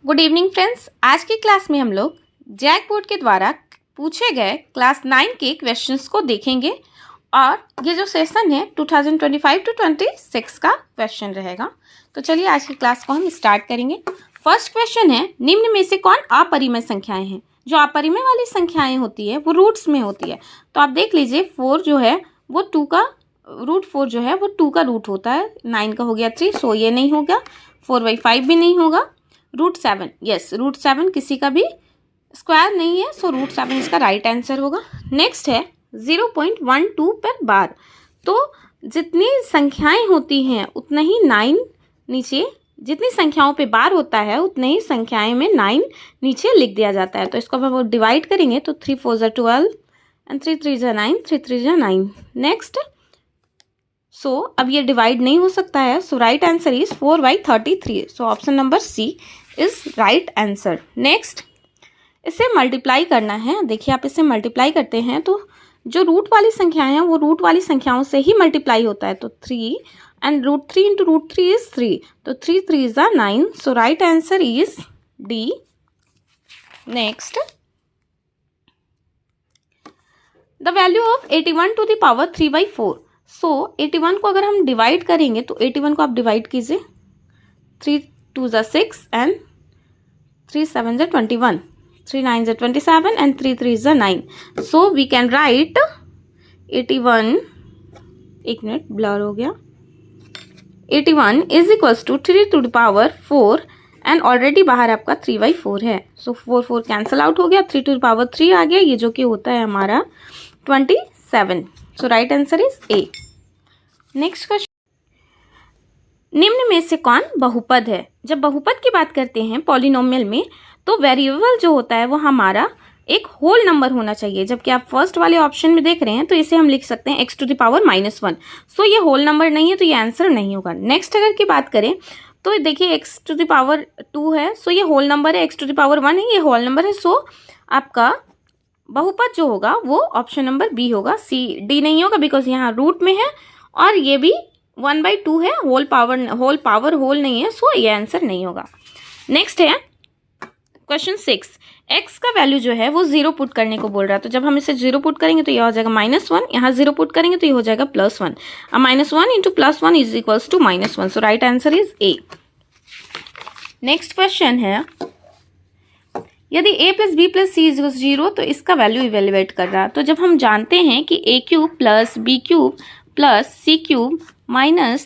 Good evening friends. आज की class में हम लोग जैक बोर्ड के द्वारा पूछे गए क्लास 9 के क्वेश्चंस को देखेंगे और ये जो सेशन है 2025 टू 26 का क्वेश्चन रहेगा। तो चलिए आज की क्लास को हम स्टार्ट करेंगे। फर्स्ट क्वेश्चन है, निम्न में से कौन अपरिमेय संख्याएं हैं? जो अपरिमेय वाली संख्याएं होती है वो रूट्स में होती है। तो आप देख लीजिए 4 जो है वो 2 का रूट 4 जो है वो 2 का रूट होता है। 9 का हो गया 3, सो ये नहीं होगा। 4/5 भी नहीं होगा। रूट 7, यस रूट 7 किसी का भी स्क्वायर नहीं है, सो रूट 7 इसका राइट आंसर होगा। नेक्स्ट है 0.12 पर बार। तो जितनी संख्याएं होती हैं उतना ही 9 नीचे, जितनी संख्याओं पे बार होता है उतने ही संख्याएं में 9 नीचे लिख दिया जाता है। तो इसको अब हम डिवाइड करेंगे तो 3 4 ज़ा 12 एंड 3 3 ज़ा 9, 3 3 ज़ा 9। नेक्स्ट सो अब ये डिवाइड नहीं हो सकता है, so right answer is 4/33। So option number C is right answer. Next इसे मल्टीप्लाई करना है। देखिए आप इसे मल्टीप्लाई करते हैं तो जो रूट वाली संख्याएं हैं वो रूट वाली संख्याओं से ही मल्टीप्लाई होता है। तो 3 and root 3 into root 3 is 3, तो 3 3 ज़ा 9, so right answer is D. Next the value of 81 to the power 3/4। So 81 को अगर हम डिवाइड करेंगे तो 81 को आप डिवाइड कीजिए। 3 2 ज़ा 6 एंड 3 7 ज़ा 21, 3 9 ज़ा 27 एंड 3 3 ज़ा 9। सो वी कैन राइट 81, एक मिनट ब्लर हो गया, 81 is equals to 3 to the power 4 and already बाहर आपका 3/4 है। सो 4 4 कैंसिल आउट हो गया, 3 टू द पावर 3 आ गया, ये जो कि होता है हमारा 27। So right answer is A. Next question, निम्न में से कौन बहुपद है? जब बहुपद की बात करते हैं पॉलिनोमियल में तो वेरिएबल जो होता है वो हमारा एक होल नंबर होना चाहिए। जबकि आप फर्स्ट वाले ऑप्शन में देख रहे हैं तो इसे हम लिख सकते हैं x टू द पावर -1। सो ये होल नंबर नहीं है तो ये आंसर नहीं होगा। नेक्स्ट अगर की बात करें तो देखिए x टू द पावर 2 है, सो ये होल नंबर है। x टू द पावर 1 है, ये होल नंबर है। सो आपका बहुपद जो होगा वो ऑप्शन नंबर बी होगा, सी डी नहीं होगा, बिकॉज यहाँ रूट में है और ये भी 1/2 है, होल पावर होल नहीं है, सो ये आंसर नहीं होगा। नेक्स्ट है क्वेश्चन 6, x का वैल्यू जो है वो 0 पुट करने को बोल रहा है। तो जब हम इसे 0 पुट करेंगे तो ये हो जाएगा -1, यहाँ 0 पुट करेंगे तो ये हो जाएगा +1। अब -1 into +1 is equals to -1, so right answer is A. Next question है, यदि a + b + c = 0 तो इसका वैल्यू इवेल्युएट कर रहा है। तो जब हम जानते हैं कि a³ + b³ + c³ -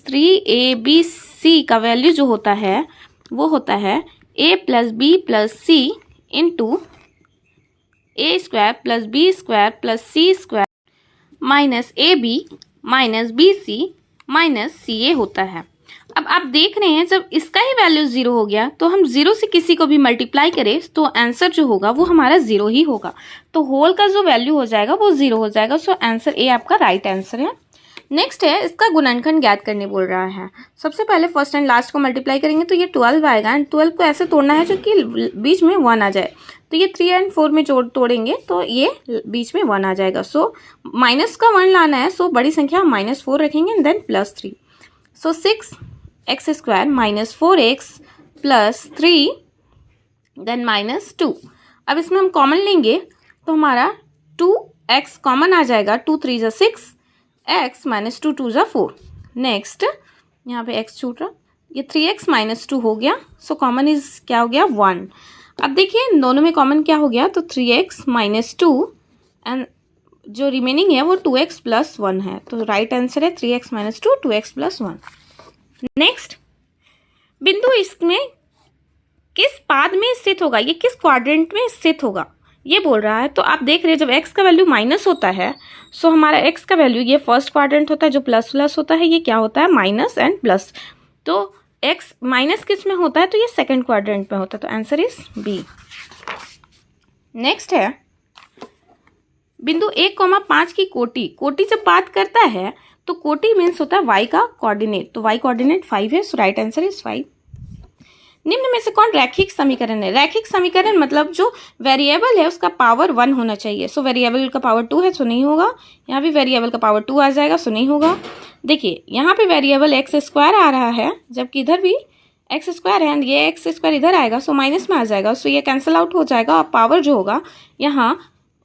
3abc का वैल्यू जो होता है वो होता है a + b + c into a² + b² + c² -ab - bc - ca होता है। अब आप देख रहे हैं जब इसका ही वैल्यू 0 हो गया तो हम 0 से किसी को भी मल्टीप्लाई करें तो आंसर जो होगा वो हमारा 0 ही होगा। तो होल का जो वैल्यू हो जाएगा वो 0 हो जाएगा। सो आंसर ए आपका राइट आंसर है। नेक्स्ट है, इसका गुणनखंड ज्ञात करने बोल रहा है। सबसे पहले फर्स्ट एंड लास्ट को मल्टीप्लाई करेंगे तो ये 12 आएगा एंड 12 को ऐसे तोड़ना है जो कि बीच में 1 आ जाए। तो ये 3 एंड 4 में तोड़ेंगे तो ये बीच में 1 आ जाएगा। सो माइनस का 1 लाना है, सो बड़ी संख्या -4 रखेंगे and then +3। So 6x² - 4x + 3 then -2। अब इसमें हम कॉमन लेंगे तो हमारा 2x कॉमन आ जाएगा, 2 3 ज़ा 6, x - 2 2 ज़ा 4। नेक्स्ट यहाँ पे x छूट रहा, ये 3x - 2 हो गया। सो कॉमन इज क्या हो गया 1। अब देखिए दोनों में कॉमन क्या हो गया, तो 3x - 2 एंड जो रिमेनिंग है वो 2x + 1 है। तो राइट आंसर है 3x - 2 2x + 1। नेक्स्ट बिंदु इसमें किस पाद में स्थित होगा, ये किस क्वाड्रेंट में स्थित होगा ये बोल रहा है। तो आप देख रहे हैं जब x का वैल्यू माइनस होता है सो हमारा x का वैल्यू ये फर्स्ट क्वाड्रेंट होता है, जो प्लस होता है ये क्या होता है माइनस एंड प्लस। तो x माइनस किस में होता है, तो ये सेकंड क्वाड्रेंट में होता है। तो आंसर इज बी। नेक्स्ट है बिंदु 1,5 की कोटि जब बात करता है तो कोटि मीन्स होता है y का कोऑर्डिनेट। तो y कोऑर्डिनेट 5 है, सो राइट आंसर इज 5। निम्न में से कौन रैखिक समीकरण है? रैखिक समीकरण मतलब जो वेरिएबल है उसका पावर 1 होना चाहिए। सो वेरिएबल का पावर 2 है, सो नहीं होगा। यहाँ भी वेरिएबल का पावर 2 आ जाएगा, सो नहीं होगा। देखिए यहाँ पे वेरिएबल x² आ रहा है जबकि इधर भी एक्स स्क्वायर है एंड ये एक्स स्क्वायर इधर आएगा, सो माइनस में आ जाएगा, सो ये कैंसिल आउट हो जाएगा और पावर जो होगा यहाँ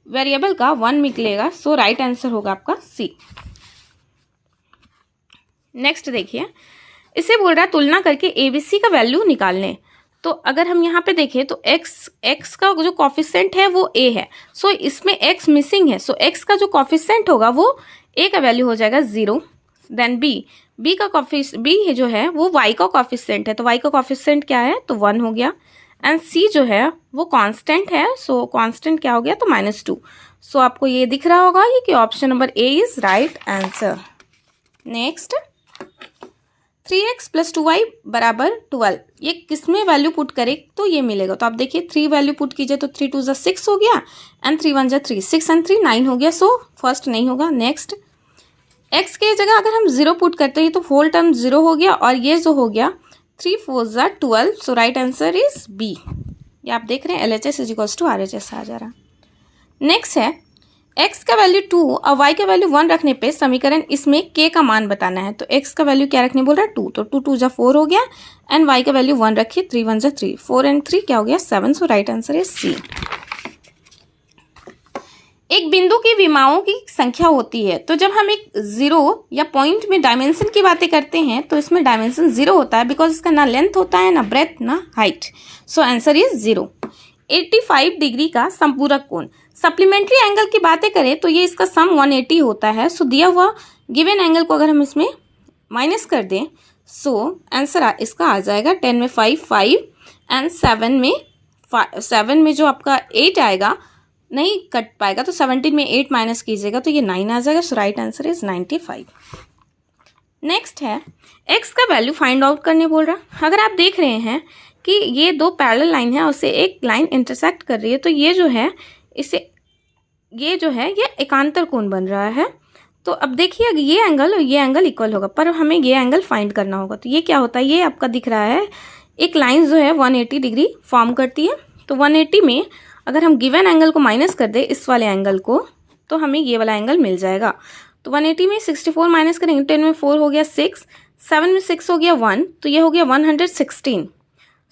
वेरिएबल का 1 निकलेगा, सो राइट आंसर होगा आपका सी। नेक्स्ट देखिए, इसे बोल रहा है तुलना करके एबीसी का वैल्यू निकालने। तो अगर हम यहाँ पे देखें तो x का जो कॉफिशिएंट है वो a है, सो इसमें x मिसिंग है, सो x का जो कॉफिशिएंट होगा वो a का वैल्यू हो जाएगा 0। देन b का b जो है वो y का कॉफिशिएंट है, तो y का कॉफिशिएंट क्या है तो 1 हो गया। एंड c जो है वो कांस्टेंट है, सो कांस्टेंट क्या हो गया तो -2। सो आपको ये दिख रहा होगा ये कि option number A is right answer. Next 3x + 2y = 12, ये किसमें वैल्यू पुट करे तो ये मिलेगा। तो आप देखिए 3 वैल्यू पुट कीजिए तो 3 × 2 = 6 हो गया एंड 3 × 1 = 3, 6 एंड 3 9 हो गया, सो फर्स्ट नहीं होगा। नेक्स्ट x के जगह अगर हम 0 पुट करते हैं तो होल टर्म 0 हो गया और ये जो हो गया 3 × 4 = 12, so right answer is B. ये आप देख रहे हैं LHS = RHS आ जा रहा। नेक्स्ट है x का वैल्यू 2 और y का वैल्यू 1 रखने पे समीकरण इसमें k का मान बताना है। तो x का वैल्यू क्या रखने बोल रहा है 2, तो 2 × 2 = 4 हो गया एंड y का वैल्यू 1 रखिए, 3 × 1 = 3, 4 एंड 3 क्या हो गया 7, सो राइट आंसर इज सी। एक बिंदु की विमाओं की संख्या होती है, तो जब हम एक जीरो या पॉइंट में डायमेंशन की बातें करते हैं तो इसमें डायमेंशन 0 होता है बिकॉज इसका ना लेंथ होता है ना ब्रेथ ना height, so answer is 0। 85 degree का संपूरक कोण, सप्लीमेंट्री एंगल की बातें करें तो ये इसका सम 180 होता है, सो दिया हुआ गिवन एंगल को अगर हम इसमें माइनस कर दें सो आंसर इसका आ जाएगा 10 में 5 5 एंड 7 में जो आपका 8 आएगा नहीं कट पाएगा, तो 17 में 8 माइनस कीजिएगा तो ये 9 आ जाएगा, so right answer is 95। Next है x का वैल्यू फाइंड आउट करने बोल रहा। अगर आप देख रहे हैं कि ये दो पैरेलल लाइन है उससे एक लाइन इंटरसेक्ट कर रही है, तो ये जो है ये एकांतर कोण बन रहा है। तो अब देखिए ये एंगल और ये एंगल इक्वल होगा, पर हमें ये एंगल फाइंड करना होगा। तो ये क्या होता है, ये आपका दिख रहा है एक लाइन जो है 180 डिग्री फॉर्म करती है। तो 180 में अगर हम गिवन एंगल को माइनस कर दे इस वाले एंगल को तो हमें ये वाला एंगल मिल जाएगा। तो 180 में 64 माइनस करेंगे, 10 में 4 हो गया 6, 7 में 6 हो गया 1, तो ये हो गया 116।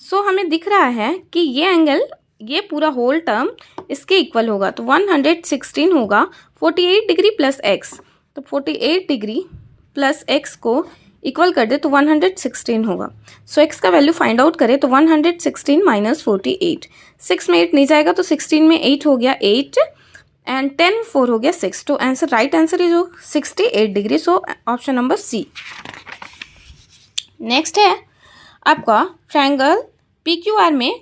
सो हमें दिख रहा है कि ये एंगल ये पूरा होल टर्म इसके इक्वल होगा, तो 116 होगा 48 डिग्री प्लस एक्स, तो 48 डिग्री प्लस एक्स को इक्वल कर दे तो 116 होगा। सो एक्स का वैल्यू फाइंड आउट करें तो 116 माइनस 48, 6 में 8 नहीं जाएगा तो 16 में 8 हो गया 8 एंड 10 4 हो गया 6, तो answer right answer is 68 degree, so option number C. Next है आपका ट्रायंगल PQR में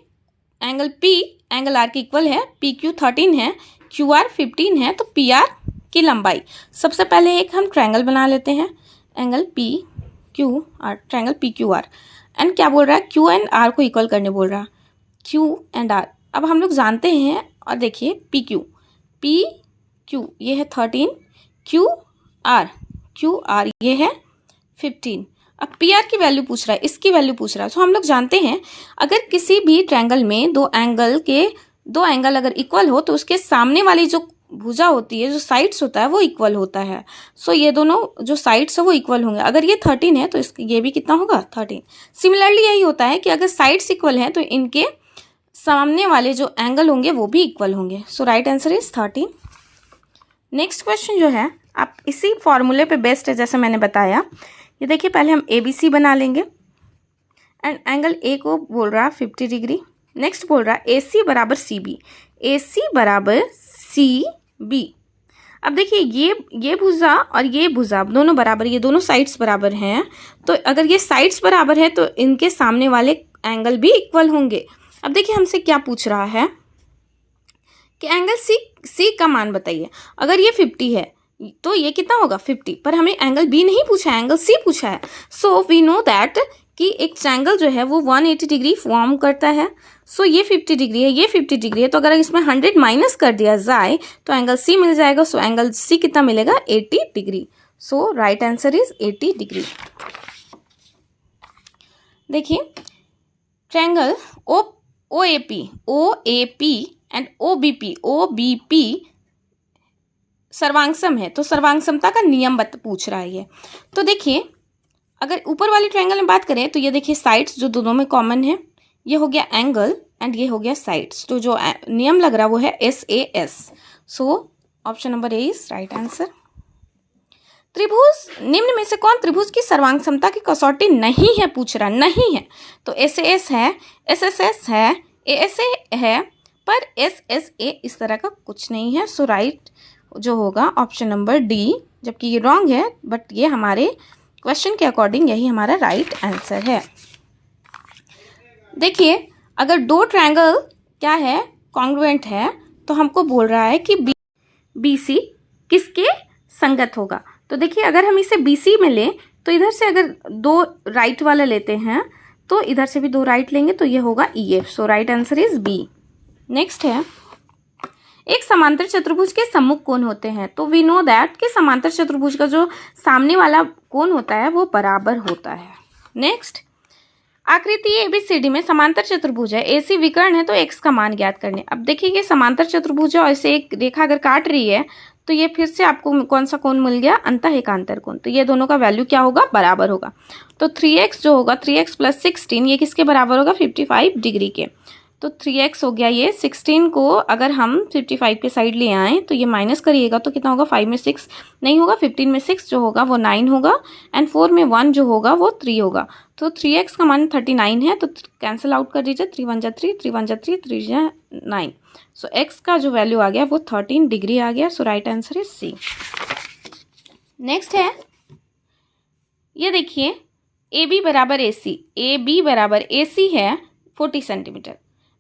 एंगल P एंगल R के इक्वल है, PQ 13 है, QR 15 है, तो PR की लंबाई। सबसे पहले एक हम ट्रायंगल बना लेते हैं, angle PQR, triangle PQR and क्या बोल रहा है Q एंड R को इक्वल करने बोल रहा है, Q एंड R। अब हम लोग जानते हैं और देखिए PQ ये है 13, QR ये है 15। अब PR की वैल्यू पूछ रहा है, इसकी वैल्यू पूछ रहा है। तो हम लोग जानते हैं अगर किसी भी ट्रायंगल में दो एंगल अगर इक्वल हो तो उसके सामने वाली जो भुजा होती है, जो साइड्स होता है वो इक्वल होता है। सो ये दोनों जो साइड्स है वो इक्वल होंगे। अगर ये 13 है तो ये भी कितना होगा 13। सिमिलरली यही होता है कि अगर साइड्स इक्वल हैं तो इनके सामने वाले जो एंगल होंगे वो भी इक्वल होंगे। So right answer is 13। Next question जो है आप इसी फॉर्मूले पे बेस्ड है, जैसे मैंने बताया। ये देखिए पहले हम ABC बना लेंगे एंड एंगल A को बोल रहा है 50 डिग्री। नेक्स्ट बोल रहा है AC = CB, AC = CB। अब देखिए ये भुजा और ये भुजा दोनों बराबर, ये दोनों साइड्स बराबर हैं, तो अगर ये साइड्स बराबर है तो इनके सामने वाले एंगल भी इक्वल होंगे। अब देखिए हमसे क्या पूछ रहा है कि एंगल C का मान बताइए। अगर ये 50 है तो ये कितना होगा 50, पर हमें एंगल B नहीं पूछा है, एंगल C पूछा है। सो वी नो दैट कि एक ट्रायंगल जो है वो 180 डिग्री फॉर्म करता है। सो ये 50 डिग्री है, ये 50 डिग्री है, तो अगर इसमें 100 माइनस कर दिया जाए तो एंगल C मिल जाएगा। सो एंगल C कितना मिलेगा 80 degree. So right answer is 80 degree. देखिए ट्रायंगल OAP एंड OBP सर्वांगसम है, तो सर्वांगसमता का नियम पूछ रहा है ये। तो देखिए अगर ऊपर वाले ट्रायंगल में बात करें तो ये देखिए साइड्स जो दोनों में कॉमन है, ये हो गया एंगल एंड ये हो गया साइड्स, तो जो नियम लग रहा है वो है SAS। So option number A is right answer. त्रिभुज निम्न में से कौन त्रिभुज की सर्वांग क्षमता की कसौटी नहीं है, पूछ रहा नहीं है, तो SAS है, SSS है, ASA है, पर SSA इस तरह का कुछ नहीं है। सो राइट जो होगा ऑप्शन नंबर डी, जबकि ये रॉन्ग है बट ये हमारे क्वेश्चन के अकॉर्डिंग यही हमारा राइट आंसर है। देखिए अगर दो ट्रायंगल क्या है कॉन्ग्रुएंट है तो हमको बोल रहा है कि BC किसके संगत होगा। तो देखिए अगर हम इसे BC में लें तो इधर से अगर दो राइट वाला लेते हैं तो इधर से भी दो राइट लेंगे तो ये होगा EF। So right answer is B. Next है एक समांतर चतुर्भुज के सम्मुख कोण होते हैं, तो वी नो दैट कि समांतर चतुर्भुज का जो सामने वाला कोण होता है वो बराबर होता है। नेक्स्ट आकृति ABCD में समांतर चतुर्भुज है, AC विकर्ण है, तो x का मान ज्ञात करने। अब देखिए ये समांतर चतुर्भुज है और इसे एक रेखा अगर काट रही है तो ये फिर से आपको कौन सा कोण मिल गया, अंतः एकांतर कोण, तो ये दोनों का वैल्यू क्या होगा, बराबर होगा। तो 3x जो होगा 3x + 16 ये किसके बराबर होगा, 55 डिग्री के। तो 3x हो गया ये, 16 को अगर हम 55 के साइड ले आए तो ये माइनस करिएगा तो कितना होगा, 5 में 6 नहीं होगा, 15 में 6 जो होगा वो 9 होगा एंड 4 में 1 जो होगा वो 3 होगा। तो 3x का मान 39 है, तो कैंसिल आउट कर दीजिए, 3 1 जा 3, 3 1 जा 3, 3 जा 9। सो x का जो वैल्यू आ गया वो 13 डिग्री आ गया। So right answer is C. Next है ये देखिए AB बराबर AC, AB बराबर AC है 40 सेंटीमीटर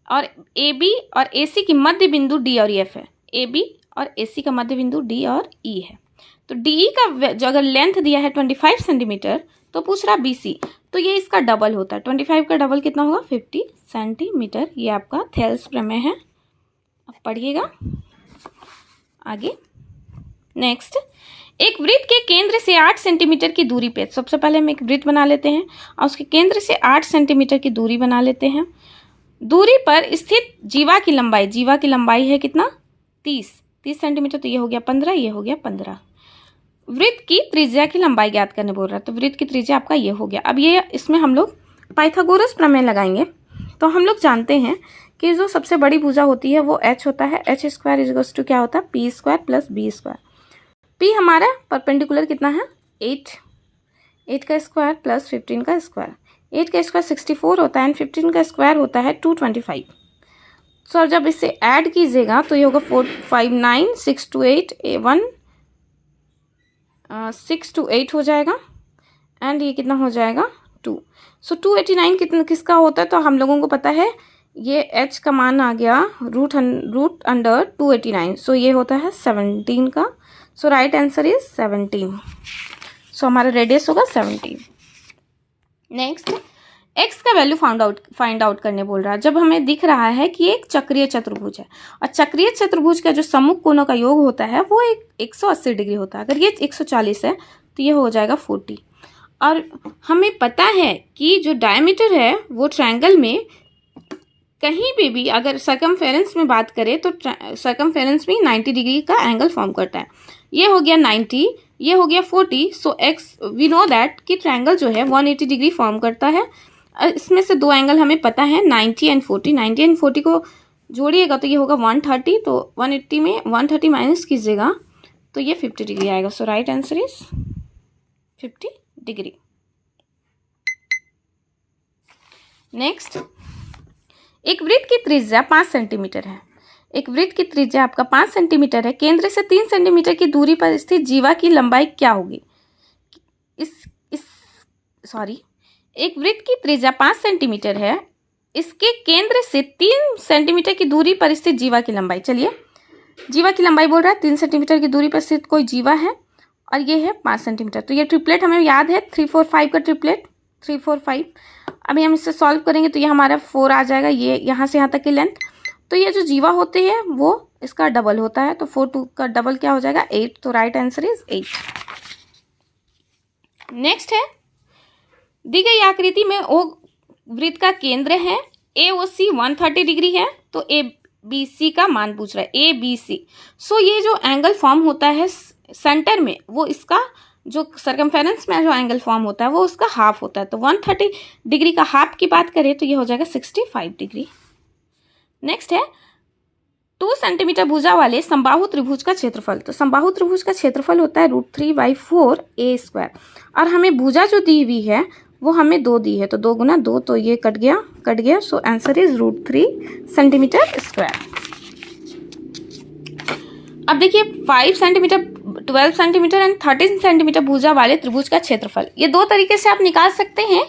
और AB और AC की मध्य बिंदु D और F है। AB और AC का मध्य बिंदु D और E है। तो DE का जो अगर लेंथ दिया है 25 सेंटीमीटर तो पूछ रहा BC, तो ये इसका डबल होता है। 25 का डबल कितना होगा, 50 सेंटीमीटर। ये आपका थेल्स प्रमेय है, अब पढ़िएगा आगे। नेक्स्ट एक वृत्त के केंद्र से 8 सेंटीमीटर की दूरी पे, सबसे पहले हम एक वृत्त बना लेते हैं और उसके केंद्र से 8 सेंटीमीटर की दूरी बना लेते हैं। दूरी पर स्थित जीवा की लंबाई है कितना, 30 सेंटीमीटर, तो ये हो गया 15, ये हो गया 15। वृत्त की त्रिज्या की लंबाई ज्ञात करने बोल रहा है, तो वृत्त की त्रिज्या आपका ये हो गया। अब ये इसमें हम लोग पाइथागोरस प्रमेय लगाएंगे। तो हम लोग जानते हैं कि जो सबसे बड़ी भुजा होती है वो h होता है, h स्क्वायर इज टू क्या होता है, p square plus b square. p हमारा परपेंडिकुलर कितना है, 8 का स्क्वायर प्लस 15 का स्क्वायर, 8 का स्क्वायर 64 होता है एंड 15 का स्क्वायर होता है 225। सो जब इसे ऐड कीजिएगा तो ये होगा 4 5 9 6 2 8 1 6 to 8 हो जाएगा एंड ये कितना हो जाएगा 2। सो 289 कितना किसका होता है, तो हम लोगों को पता है ये h का मान आ गया रूट अंडर 289, सो ये होता है 17 का। सो राइट आंसर इज 17। सो हमारा रेडियस होगा 17। नेक्स्ट x का वैल्यू फाइंड आउट करने बोल रहा है। जब हमें दिख रहा है कि एक चक्रीय चतुर्भुज है और चक्रीय चतुर्भुज का जो सम्मुख कोणों का योग होता है वो 180 डिग्री होता है। अगर ये 140 है तो ये हो जाएगा 40। और हमें पता है कि जो डायमीटर है वो ट्रायंगल में कहीं पे भी अगर सर्कमफेरेंस में बात करें तो सर्कमफेरेंस में 90 डिग्री का एंगल फॉर्म करता है। ये हो गया 90, ये हो गया 40। सो एक्स वी नो दैट कि ट्रायंगल जो है 180 डिग्री फॉर्म करता है। इसमें से दो एंगल हमें पता है 90 एंड 40। 90 एंड 40 को जोड़िएगा तो ये होगा 130, तो 180 में 130 माइनस कीजिएगा तो ये 50 डिग्री आएगा। So right answer is 50 degree. Next एक वृत्त की त्रिज्या 5 सेंटीमीटर है। एक वृत्त की त्रिज्या आपका 5 सेंटीमीटर है। केंद्र से 3 सेंटीमीटर की दूरी पर स्थित जीवा की लंबाई क्या होगी। एक वृत्त की त्रिज्या 5 सेंटीमीटर है, इसके केंद्र से 3 सेंटीमीटर की दूरी पर स्थित जीवा की लंबाई। चलिए जीवा की लंबाई बोल रहा है 3 सेंटीमीटर की दूरी पर स्थित कोई जीवा है और ये है 5 सेंटीमीटर। तो ये ट्रिपलेट हमें याद है 3 4 5 का ट्रिपलेट 3 4 5। अभी हम इससे सॉल्व करेंगे तो ये हमारा 4 आ जाएगा, ये यहाँ से यहाँ तक की लेंथ। तो ये जो जीवा होते हैं वो इसका डबल होता है, तो 4 2 का डबल क्या हो जाएगा 8। तो राइट आंसर इज 8। नेक्स्ट है दी गई आकृति में ओ वृत्त का केंद्र है, AOC 130 डिग्री है, तो ABC का मान पूछ रहा है ABC। सो ये जो एंगल फॉर्म होता है सेंटर में वो इसका जो सरकमफेरेंस में जो एंगल फॉर्म होता है वो उसका हाफ होता है। तो 130 डिग्री का हाफ की बात करें तो ये हो जाएगा 65 डिग्री। नेक्स्ट है 2 सेंटीमीटर भुजा वाले समबाहु त्रिभुज का क्षेत्रफल। तो समबाहु त्रिभुज का क्षेत्रफल होता है √3/4a²। और हमें भुजा जो दी हुई है वो हमें 2 दी है, तो 2 गुना 2, तो ये कट गया। सो आंसर इज √3 cm²। अब देखिए 5 सेंटीमीटर, 12 सेंटीमीटर एंड 13 सेंटीमीटर भुजा वाले त्रिभुज का क्षेत्रफल, ये 2 तरीके से आप निकाल सकते हैं,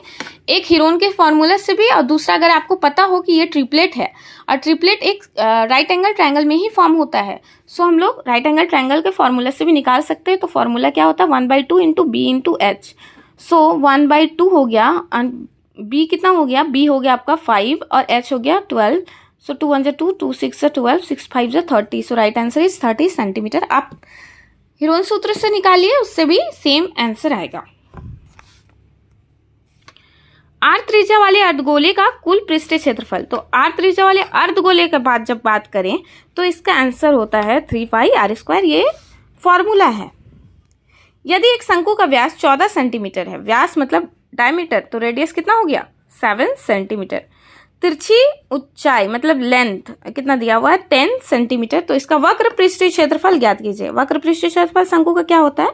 एक हीरोन के फॉर्मूला से भी, और दूसरा अगर आपको पता हो कि ये ट्रिपलेट है, और ट्रिपलेट एक राइट एंगल ट्रायंगल में ही फॉर्म होता है, सो हम लोग राइट एंगल ट्रायंगल के फॉर्मूला से भी निकाल सकते हैं। तो फॉर्मूला क्या होता है 1/2 इंटू बी इंटू एच। सो 1/2 हो गया, बी कितना हो गया, बी हो गया आपका 5 और एच हो गया 12। सो 2 1 2, 2 6 12, 6 5 30। सो राइट आंसर इज 30 सेंटीमीटर। आप हीरोन सूत्र से निकालिए, उससे भी सेम आंसर आएगा। आर त्रिज्या वाले अर्धगोले का कुल पृष्ठीय क्षेत्रफल। तो आर त्रिज्या वाले अर्धगोले के बाद जब बात करें तो इसका आंसर होता है 3πr²। ये फॉर्मूला है। यदि एक शंकु का व्यास 14 सेंटीमीटर है, व्यास मतलब डायमीटर, तो रेडियस कितना हो गया 7 सेंटीमीटर। तिरछी ऊंचाई मतलब लेंथ कितना दिया हुआ है 10 सेंटीमीटर। तो इसका वक्र पृष्ठीय क्षेत्रफल ज्ञात कीजिए। वक्र पृष्ठीय क्षेत्रफल शंकु का क्या होता है,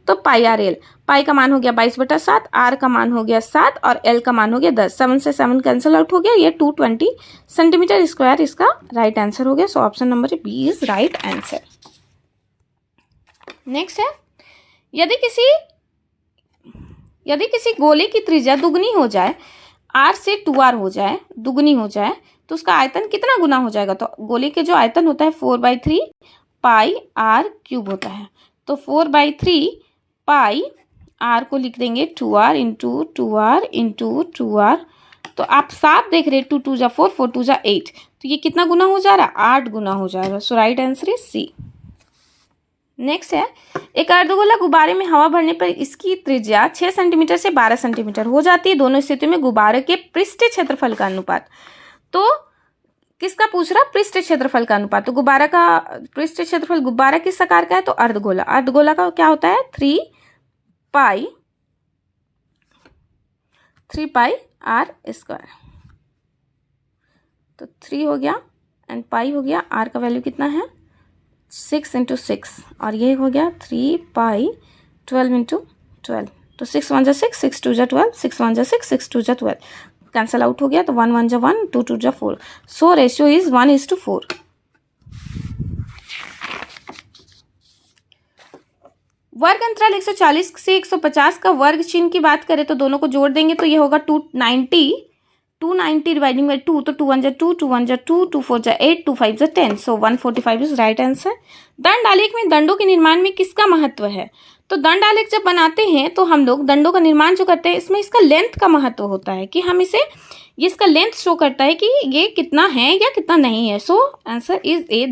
तो πr_l। पाई का मान हो गया 22/7, आर का मान हो गया 7 और एल का मान हो गया 10। 7 से 7 कैंसिल आउट हो गया, ये 220 सेंटीमीटर स्क्वायर इसका राइट आंसर हो गया। So option number B is right answer. Next है, यदि किसी गोले की त्रिज्या दुगनी हो जाए, r से 2r हो जाए, दुगनी हो जाए, तो उसका आयतन कितना गुना हो जाएगा। तो गोले के जो आयतन होता है 4/3 πr³ होता है। तो 4/3 पाई r को लिख देंगे 2r into 2r into 2r। तो आप साफ देख रहे 2 2 जा 4, 4 2 जा 8, तो ये कितना गुना हो जा रहा है 8 गुना हो जाएगा। So right answer is C. Next है, एक अर्धगोला गुब्बारे में हवा भरने पर इसकी त्रिज्या 6 सेंटीमीटर से 12 सेंटीमीटर हो जाती है। दोनों स्थितियों में गुब्बारे के पृष्ठीय क्षेत्रफल का अनुपात। तो किसका पूछ रहा, पृष्ठीय क्षेत्रफल का अनुपात। तो गुब्बारा का पृष्ठीय क्षेत्रफल, गुब्बारा किस आकार का है, तो अर्धगोला। अर्धगोला का क्या होता है 3πr²। तो 3 हो गया एंड पाई हो गया, r का वैल्यू कितना है 6 × 6 और ये हो गया 3π 12 × 12। तो 6 1 जा 6, 6 2 जा 12, 6 1 जा 6, 6 2 जा 12, कैंसल आउट हो गया। तो 1 1 जा 1, 2 2 जा 4। So ratio is 1:4। वर्ग अंतराल 140 से 150 का वर्ग चिन्ह की बात करें तो दोनों को जोड़ देंगे तो ये होगा 290 डिवाइडिंग बाई 2। तो 2 1 जा 2, 2 1 जा 2, 2 4 जा 8, 2 5 जा 10। सो 145 इज राइट आंसर। दंड आलेख में दंडों के निर्माण में किसका महत्व है। तो दंड आलेख जब बनाते हैं तो हम लोग दंडों का निर्माण जो करते हैं इसमें इसका लेंथ का महत्व होता है कि हम इसे, ये इसका लेंथ शो करता है कि ये कितना है या कितना नहीं है। सो आंसर इज ए,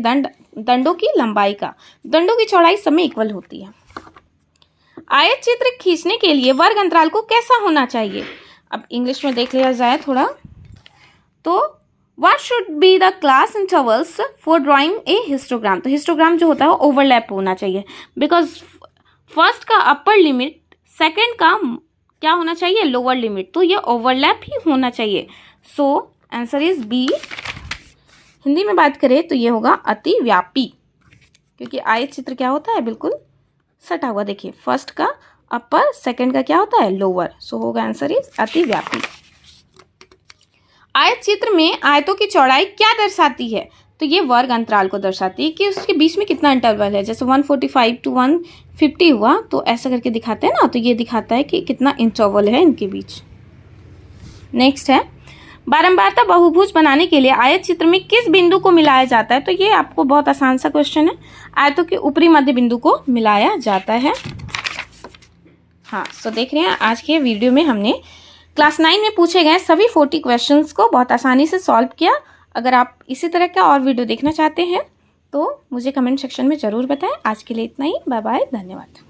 दंडों की लंबाई का, दंडों की चौड़ाई सब में इक्वल होती है। आयत चित्र खींचने के लिए वर्ग अंतराल को कैसा होना चाहिए। अब इंग्लिश में देख लिया जाए थोड़ा, तो what should be the class intervals for drawing A histogram. तो हिस्टोग्राम जो होता है वो ओवरलैप होना चाहिए, बिकॉज फर्स्ट का अपर लिमिट, सेकंड का क्या होना चाहिए लोअर लिमिट, तो ये ओवरलैप ही होना चाहिए। So answer is B. Hindi में बात करें तो ये होगा अतिव्यापी, क्योंकि आयत चित्र क्या होता है बिल्कुल सटा हुआ। देखिए फर्स्ट का अपर, सेकंड का क्या होता है लोअर। सो होगा आंसर इज अतिव्यापी। आयत चित्र में आयतों की चौड़ाई क्या दर्शाती है। तो ये वर्ग अंतराल को दर्शाती है कि उसके बीच में कितना इंटरवल है। जैसे 145 to 150 हुआ तो ऐसा करके दिखाते हैं ना, तो ये दिखाता है कि कितना इंटरवल है इनके बीच। नेक्स्ट है, बारंबारता बहुभुज बनाने के लिए आयत चित्र में किस बिंदु को मिलाया जाता है। तो ये आपको बहुत आसान सा क्वेश्चन है, आयतों के ऊपरी मध्य बिंदु को मिलाया जाता है। हाँ, सो देख रहे हैं आज के वीडियो में हमने क्लास 9 में पूछे गए सभी 40 क्वेश्चंस को बहुत आसानी से सॉल्व किया। अगर आप इसी तरह का और वीडियो देखना चाहते हैं तो मुझे कमेंट सेक्शन में ज़रूर बताएं। आज के लिए इतना ही, बाय बाय, धन्यवाद।